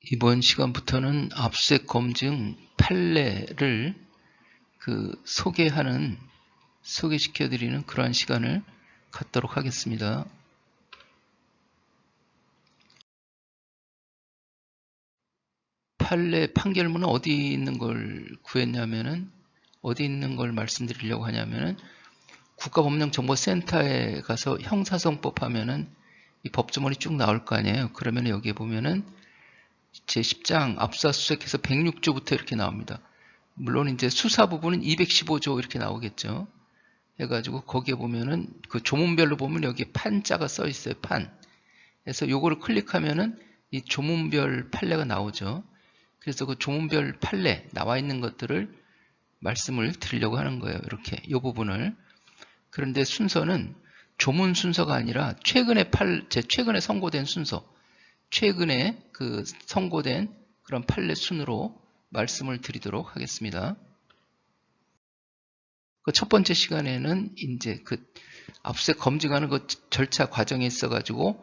이번 시간부터는 압수수색 검증 판례를 소개시켜드리는 그러한 시간을 갖도록 하겠습니다. 판례 판결문은 어디 있는 걸 구했냐면은, 어디 있는 걸 말씀드리려고 하냐면은, 국가법령정보센터에 가서 형사성법 하면은 이 법조문이 쭉 나올 거 아니에요. 그러면 여기에 보면은 제10장 압수수색해서 106조부터 이렇게 나옵니다. 물론 이제 수사 부분은 215조 이렇게 나오겠죠. 해가지고 거기에 보면은 그 조문별로 보면 여기에 판자가 써 있어요. 판. 그래서 요거를 클릭하면은 이 조문별 판례가 나오죠. 그래서 그 조문별 판례 나와 있는 것들을 말씀을 드리려고 하는 거예요. 이렇게 이 부분을. 그런데 순서는 조문 순서가 아니라 최근에 선고된 순서, 최근에 그 선고된 그런 판례 순으로 말씀을 드리도록 하겠습니다. 그 첫 번째 시간에는 이제 그 압수수색 검증하는 그 절차 과정에 있어가지고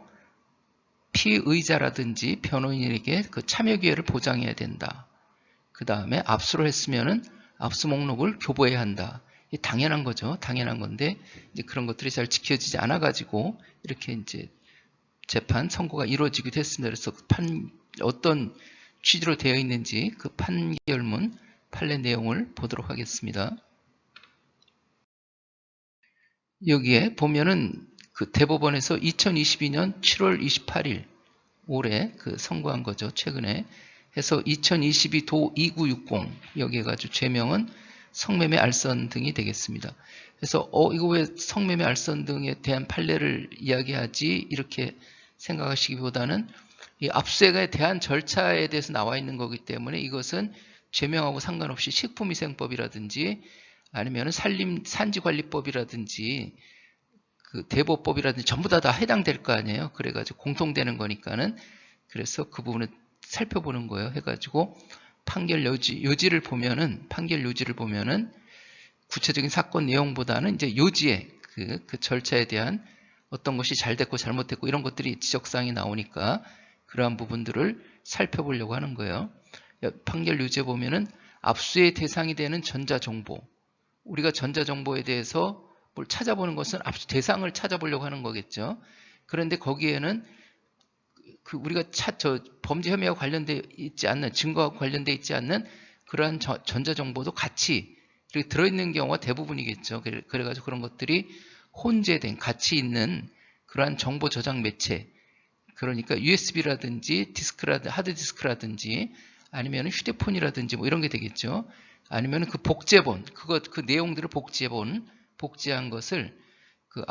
피의자라든지 변호인에게 그 참여 기회를 보장해야 된다. 그 다음에 압수를 했으면은 압수 목록을 교부해야 한다. 이게 당연한 거죠. 당연한 건데 이제 그런 것들이 잘 지켜지지 않아가지고 이렇게 이제 재판 선고가 이루어지기도 했습니다. 그래서 어떤 취지로 되어 있는지 그 판결문 판례 내용을 보도록 하겠습니다. 여기에 보면은 그 대법원에서 2022년 7월 28일 올해 그 선고한 거죠. 최근에 해서 2022도 2960 여기에 가지고 죄명은 성매매 알선 등이 되겠습니다. 그래서 이거 왜 성매매 알선 등에 대한 판례를 이야기하지 이렇게 생각하시기보다는 이 압수수색에 대한 절차에 대해서 나와 있는 거기 때문에 이것은 죄명하고 상관없이 식품위생법이라든지 아니면 산지관리법이라든지 그 대보법이라든지 전부 다 해당될 거 아니에요. 그래가지고 공통되는 거니까는 그래서 그 부분을 살펴보는 거예요. 해가지고 판결 요지를 보면은 구체적인 사건 내용보다는 이제 요지에 그 절차에 대한 어떤 것이 잘 됐고 잘못됐고 이런 것들이 지적사항이 나오니까 그러한 부분들을 살펴보려고 하는 거예요. 판결 요지에 보면은 압수의 대상이 되는 전자정보, 우리가 전자정보에 대해서 뭘 찾아보는 것은 압수 대상을 찾아보려고 하는 거겠죠. 그런데 거기에는 우리가 범죄 혐의와 관련돼 있지 않는, 증거와 관련돼 있지 않는 그러한 전자정보도 같이 이렇게 들어있는 경우가 대부분이겠죠. 그래가지고 그런 것들이 혼재된, 같이 있는 그러한 정보 저장 매체, 그러니까 USB라든지 하드디스크라든지 아니면 휴대폰이라든지 뭐 이런 게 되겠죠. 아니면 그 복제본, 그 내용들을 복제한 것을 그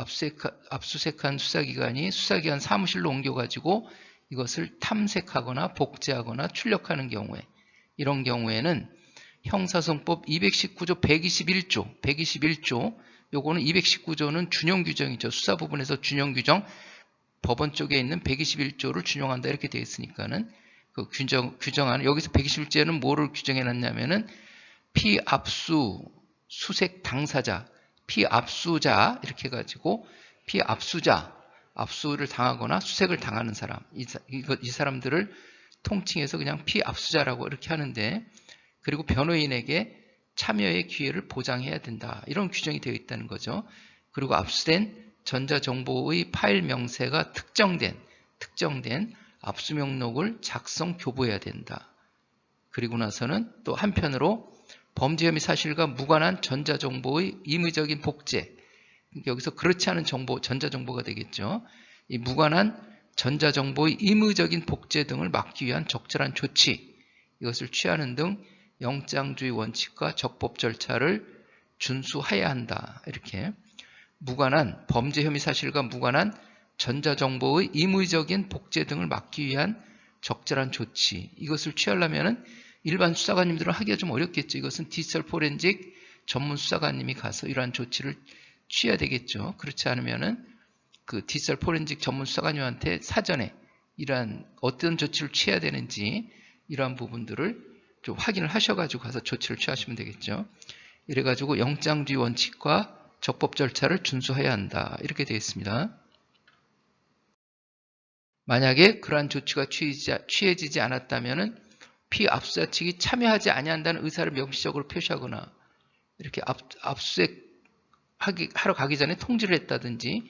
압수수색한 수사기관 사무실로 옮겨가지고 이것을 탐색하거나 복제하거나 출력하는 경우에, 이런 경우에는 형사성법 219조 121조, 요거는 219조는 준용 규정이죠. 수사 부분에서 준용 규정, 법원 쪽에 있는 121조를 준용한다 이렇게 되어 있으니까는 그 규정하는, 여기서 121조는 뭐를 규정해 놨냐면은 피압수 수색 당사자, 피압수자 이렇게 해가지고 압수를 당하거나 수색을 당하는 사람, 이 사람들을 통칭해서 그냥 피압수자라고 이렇게 하는데, 그리고 변호인에게 참여의 기회를 보장해야 된다 이런 규정이 되어 있다는 거죠. 그리고 압수된 전자정보의 파일 명세가 특정된 압수 목록을 작성 교부해야 된다. 그리고 나서는 또 한편으로 범죄 혐의 사실과 무관한 전자정보의 임의적인 복제, 여기서 그렇지 않은 전자정보가 되겠죠. 이 무관한 전자정보의 임의적인 복제 등을 막기 위한 적절한 조치, 이것을 취하는 등 영장주의 원칙과 적법 절차를 준수해야 한다. 이렇게 범죄 혐의 사실과 무관한 전자정보의 임의적인 복제 등을 막기 위한 적절한 조치, 이것을 취하려면은 일반 수사관님들은 하기가 좀 어렵겠죠. 이것은 디지털 포렌식 전문 수사관님이 가서 이러한 조치를 취해야 되겠죠. 그렇지 않으면은 그 디지털 포렌식 전문 수사관님한테 사전에 이러한 어떤 조치를 취해야 되는지 이러한 부분들을 좀 확인을 하셔가지고 가서 조치를 취하시면 되겠죠. 이래가지고 영장주의 원칙과 적법 절차를 준수해야 한다 이렇게 되어 있습니다. 만약에 그러한 조치가 취해지지 않았다면은 피압수자 측이 참여하지 아니한다는 의사를 명시적으로 표시하거나 이렇게 압수수색 하러 가기 전에 통지를 했다든지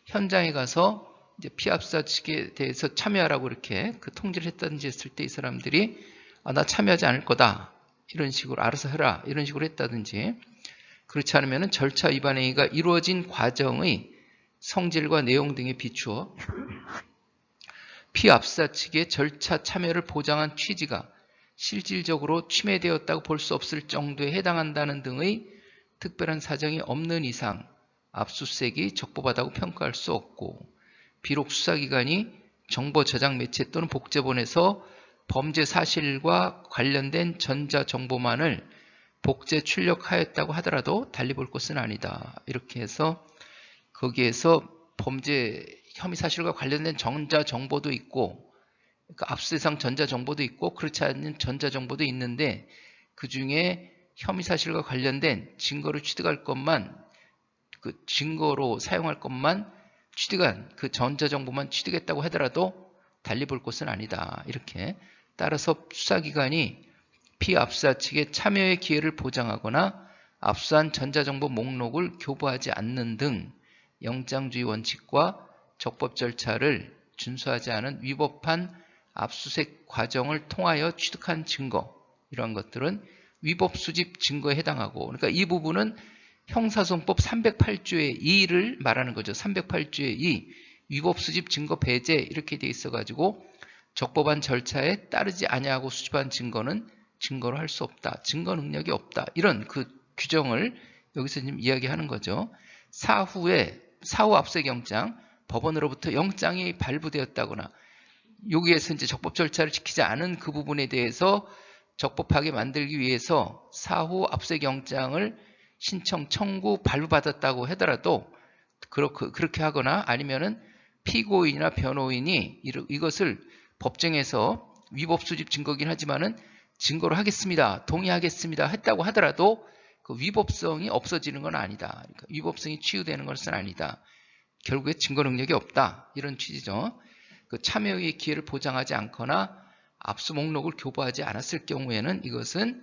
현장에 가서 이제 피압수자 측에 대해서 참여하라고 이렇게 그 통지를 했다든지 했을 때 이 사람들이 나 참여하지 않을 거다. 이런 식으로 알아서 해라. 이런 식으로 했다든지 그렇지 않으면 절차 위반 행위가 이루어진 과정의 성질과 내용 등에 비추어 피압수자 측의 절차 참여를 보장한 취지가 실질적으로 침해되었다고 볼 수 없을 정도에 해당한다는 등의 특별한 사정이 없는 이상 압수수색이 적법하다고 평가할 수 없고 비록 수사기관이 정보 저장 매체 또는 복제본에서 범죄 사실과 관련된 전자정보만을 복제 출력하였다고 하더라도 달리 볼 것은 아니다. 이렇게 해서 거기에서 범죄 혐의 사실과 관련된 전자정보도 있고 그러니까 압수대상 전자정보도 있고 그렇지 않은 전자정보도 있는데 그 중에 혐의 사실과 관련된 증거를 취득할 것만 그 증거로 사용할 것만 취득한 그 전자정보만 취득했다고 하더라도 달리 볼 것은 아니다. 이렇게 따라서 수사기관이 피압수자 측의 참여의 기회를 보장하거나 압수한 전자정보 목록을 교부하지 않는 등 영장주의 원칙과 적법 절차를 준수하지 않은 위법한 압수수색 과정을 통하여 취득한 증거 이러한 것들은 위법 수집 증거에 해당하고 그러니까 이 부분은 형사소송법 308조의 2를 말하는 거죠. 308조의 2 위법 수집 증거 배제 이렇게 돼 있어 가지고 적법한 절차에 따르지 아니하고 수집한 증거는 증거로 할 수 없다. 증거 능력이 없다. 이런 그 규정을 여기서 지금 이야기하는 거죠. 사후 압수수색영장 법원으로부터 영장이 발부되었다거나 여기에서 이제 적법 절차를 지키지 않은 그 부분에 대해서 적법하게 만들기 위해서 사후 압수수색영장을 신청, 청구, 발부받았다고 하더라도 그렇게 하거나 아니면은 피고인이나 변호인이 이것을 법정에서 위법 수집 증거긴 하지만은 증거로 하겠습니다. 동의하겠습니다. 했다고 하더라도 그 위법성이 없어지는 건 아니다. 그러니까 위법성이 치유되는 것은 아니다. 결국에 증거 능력이 없다. 이런 취지죠. 그 참여의 기회를 보장하지 않거나 압수 목록을 교부하지 않았을 경우에는 이것은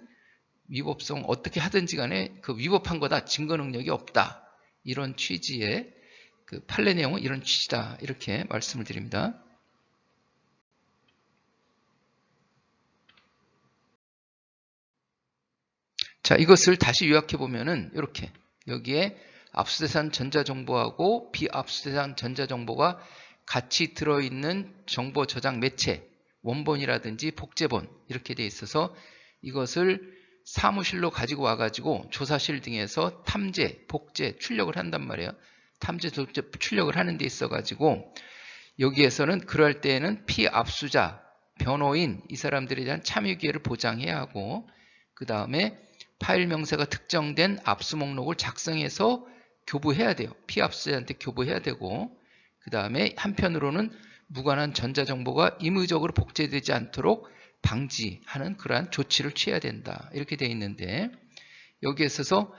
위법성 어떻게 하든지 간에 그 위법한 거다. 증거 능력이 없다. 이런 취지의 그 판례 내용은 이런 취지다. 이렇게 말씀을 드립니다. 자, 이것을 다시 요약해 보면은 이렇게 여기에 압수대상 전자정보하고 비압수대상 전자정보가 같이 들어있는 정보 저장 매체, 원본이라든지 복제본 이렇게 돼 있어서 이것을 사무실로 가지고 와가지고 조사실 등에서 탐재, 복제, 출력을 한단 말이에요. 탐재, 복제, 출력을 하는 데 있어가지고 여기에서는 그럴 때에는 피압수자, 변호인 이 사람들에 대한 참여 기회를 보장해야 하고 그 다음에 파일 명세가 특정된 압수 목록을 작성해서 교부해야 돼요. 피압수자한테 교부해야 되고 그 다음에 한편으로는 무관한 전자정보가 임의적으로 복제되지 않도록 방지하는 그러한 조치를 취해야 된다. 이렇게 되어 있는데 여기에 있어서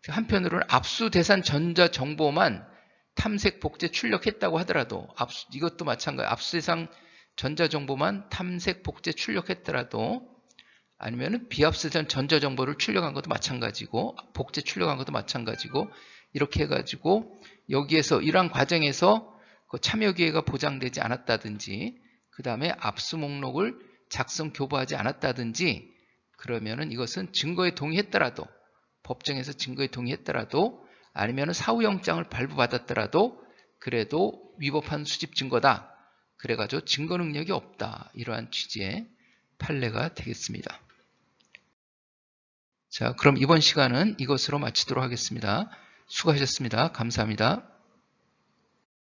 한편으로는 압수대상 전자정보만 탐색, 복제, 출력했다고 하더라도 이것도 마찬가지예요. 압수대상 전자정보만 탐색, 복제, 출력했더라도 아니면은 비압수대상 전자정보를 출력한 것도 마찬가지고 복제 출력한 것도 마찬가지고 이렇게 해가지고 여기에서 이러한 과정에서 그 참여 기회가 보장되지 않았다든지 그 다음에 압수 목록을 작성 교부하지 않았다든지 그러면은 이것은 증거에 동의했더라도 법정에서 증거에 동의했더라도 아니면은 사후영장을 발부받았더라도 그래도 위법한 수집 증거다. 그래가지고 증거 능력이 없다. 이러한 취지의 판례가 되겠습니다. 자, 그럼 이번 시간은 이것으로 마치도록 하겠습니다. 수고하셨습니다. 감사합니다.